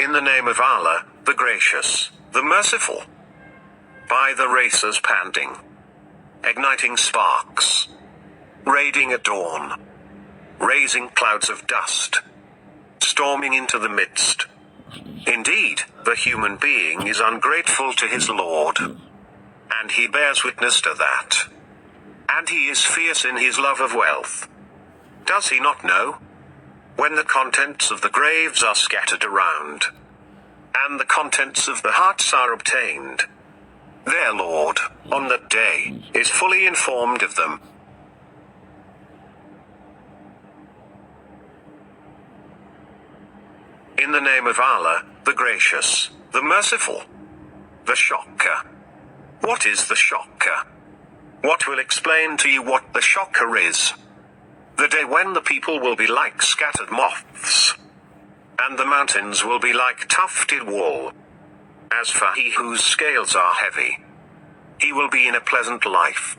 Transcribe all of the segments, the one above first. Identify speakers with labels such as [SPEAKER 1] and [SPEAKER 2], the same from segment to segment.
[SPEAKER 1] In the name of Allah, the Gracious, the Merciful. By the racers panting, igniting sparks, raiding at dawn, raising clouds of dust, storming into the midst. Indeed, the human being is ungrateful to his Lord, and he bears witness to that. And he is fierce in his love of wealth. Does he not know? When the contents of the graves are scattered around, and the contents of the hearts are obtained, their Lord, on that day, is fully informed of them. In the name of Allah, the Gracious, the Merciful. The Shocker. What is the Shocker? What will explain to you what the Shocker is? The day when the people will be like scattered moths, and the mountains will be like tufted wool. As for he whose scales are heavy, he will be in a pleasant life.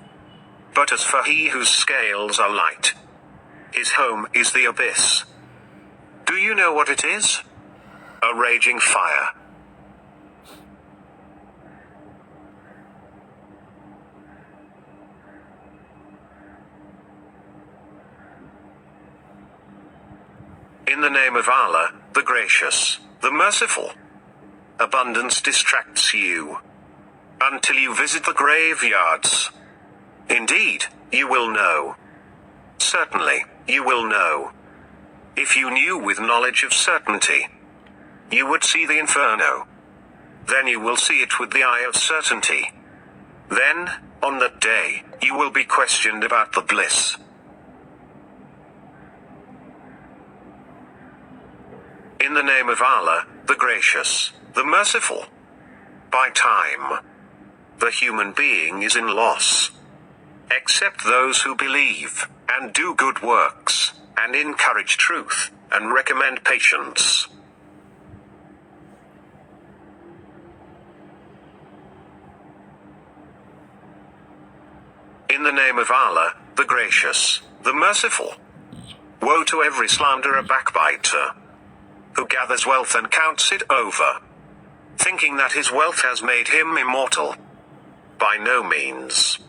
[SPEAKER 1] But as for he whose scales are light, his home is the abyss. Do you know what it is? A raging fire. In the name of Allah, the Gracious, the Merciful. Abundance distracts you until you visit the graveyards. Indeed, you will know. Certainly, you will know. If you knew with knowledge of certainty, you would see the inferno. Then you will see it with the eye of certainty. Then, on that day, you will be questioned about the bliss. In the name of Allah, the Gracious, the Merciful. By time, the human being is in loss, except those who believe, and do good works, and encourage truth, and recommend patience. In the name of Allah, the Gracious, the Merciful. Woe to every slanderer, backbiter, who gathers wealth and counts it over, thinking that his wealth has made him immortal. By no means.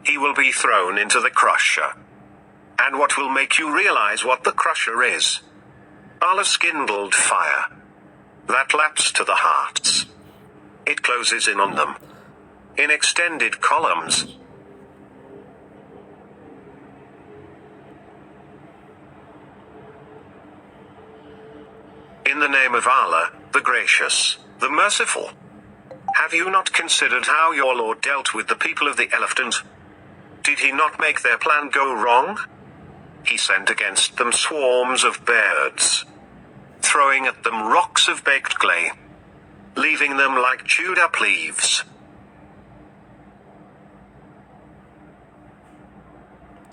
[SPEAKER 1] He will be thrown into the crusher. And what will make you realize what the crusher is? Allah's kindled fire that laps to the hearts. It closes in on them in extended columns. In the name of Allah, the Gracious, the Merciful. Have you not considered how your Lord dealt with the people of the elephant? Did he not make their plan go wrong? He sent against them swarms of birds, throwing at them rocks of baked clay, leaving them like chewed up leaves.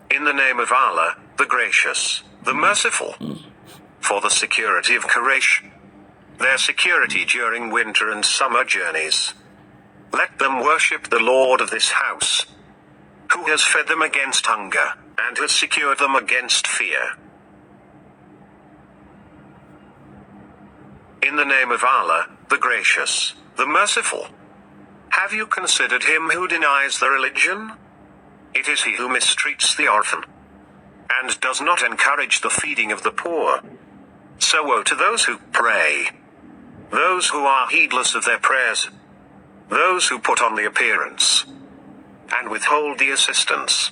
[SPEAKER 1] In the name of Allah, the Gracious, the Merciful. For the security of Quraysh, their security during winter and summer journeys, let them worship the Lord of this house, who has fed them against hunger, and has secured them against fear. In the name of Allah, the Gracious, the Merciful. Have you considered him who denies the religion? It is he who mistreats the orphan, and does not encourage the feeding of the poor. So woe to those who pray, those who are heedless of their prayers, those who put on the appearance, and withhold the assistance.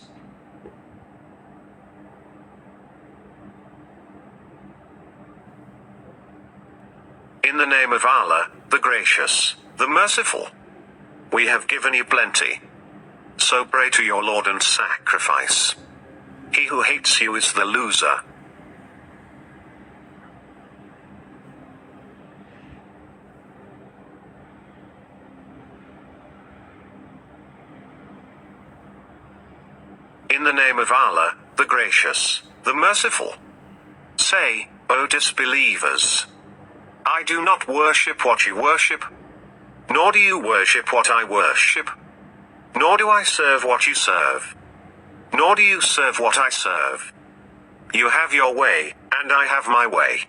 [SPEAKER 1] In the name of Allah, the Gracious, the Merciful. We have given you plenty. So pray to your Lord and sacrifice. He who hates you is the loser. In the name of Allah, the Gracious, the Merciful. Say, O disbelievers, I do not worship what you worship, nor do you worship what I worship, nor do I serve what you serve, nor do you serve what I serve. You have your way, and I have my way.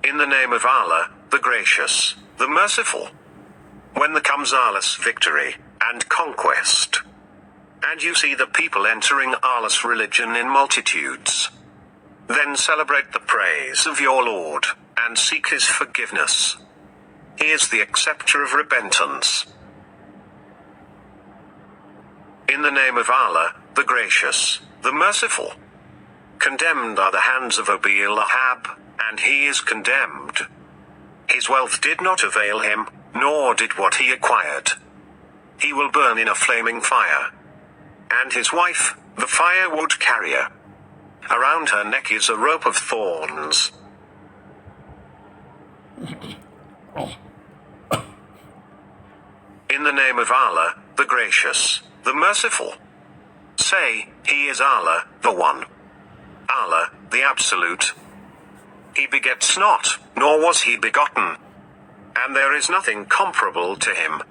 [SPEAKER 1] In the name of Allah, the Gracious, the Merciful. When there comes Allah's victory and conquest, and you see the people entering Allah's religion in multitudes, then celebrate the praise of your Lord, and seek His forgiveness. He is the acceptor of repentance. In the name of Allah, the Gracious, the Merciful. Condemned are the hands of Abu Lahab, and he is condemned. His wealth did not avail him, nor did what he acquired. He will burn in a flaming fire. And his wife, the firewood carrier. Around her neck is a rope of thorns. In the name of Allah, the Gracious, the Merciful. Say, He is Allah, the One. Allah, the Absolute. He begets not, nor was he begotten. And there is nothing comparable to him.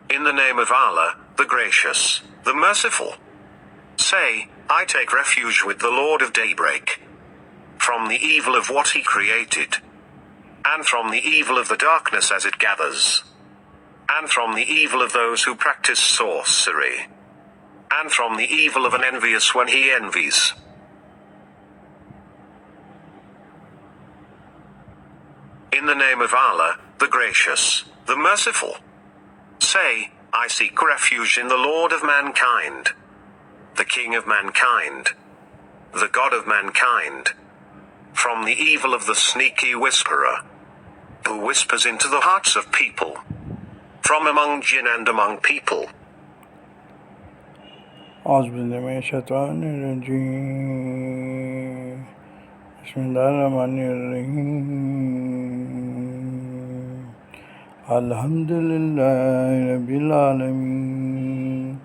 [SPEAKER 1] In the name of Allah, the Gracious, the Merciful. Say, I take refuge with the Lord of Daybreak, from the evil of what he created, and from the evil of the darkness as it gathers, and from the evil of those who practice sorcery, and from the evil of an envious when he envies. In the name of Allah, the Gracious, the Merciful. Say, I seek refuge in the Lord of mankind, the King of mankind, the God of mankind, from the evil of the sneaky whisperer, who whispers into the hearts of people, from among jinn and among people.
[SPEAKER 2] أعوذ بالله من الشيطان الرجيم بسم الله الرحمن الرحيم الحمد لله رب العالمين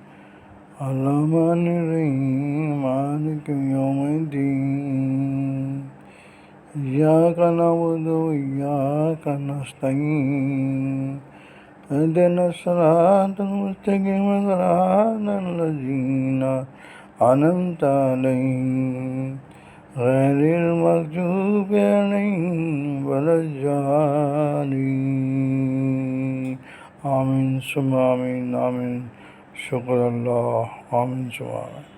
[SPEAKER 2] الرحمن الرحيم مالك يوم الدين إياك نعبد وإياك نستعين اهدنا الصراط المستقيم صراط الذين أنعمت عليهم غير المغضوب عليهم ولا الضالين آمين ثم آمين آمين شكر الله آمين ثم آمين